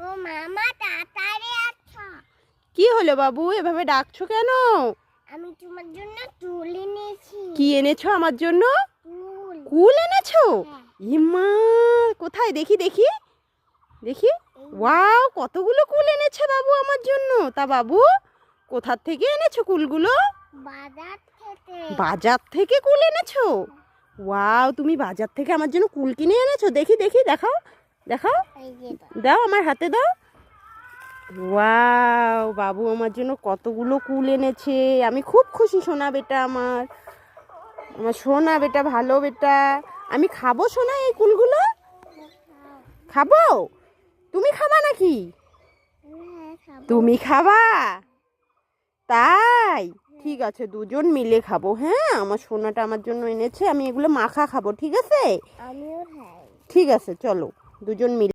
ও মামা তাড়াতাড়ি আসো। কি হলো বাবু, এভাবে ডাকছো কেন? আমি তোমার জন্য টুল এনেছি। কি এনেছো আমার জন্য? টুল। কুল এনেছো? হ্যাঁ। ইমা, কোথায় দেখি দেখি দেখি। ওয়াও, কতগুলো কুল এনেছো বাবু আমার জন্য। তা বাবু, কোথার থেকে এনেছো কুলগুলো? বাজার থেকে। বাজার থেকে কুল এনেছো? ওয়াও, তুমি বাজার থেকে আমার জন্য কুল কিনে এনেছো? দেখি দেখি, দেখাও দেখাও, এই যে দাও। দাও আমার হাতে দাও। ওয়াও, বাবু আমার জন্য কতগুলো কুল এনেছে। আমি খুব খুশি সোনা বেটা আমার। আমার সোনা বেটা, ভালো বেটা। আমি খাবো সোনা এই কুলগুলো? খাবো? তুমি খাবা নাকি? হ্যাঁ, খাবো। তুমি খাবা? তাই ঠিক আছে, দুজন মিলে খাবো। হ্যাঁ, আমার সোনাটা আমার জন্য এনেছে, আমি এগুলো মাখা খাবো, ঠিক আছে? আমিও খাই। ঠিক আছে, চলো দুজন মিলে।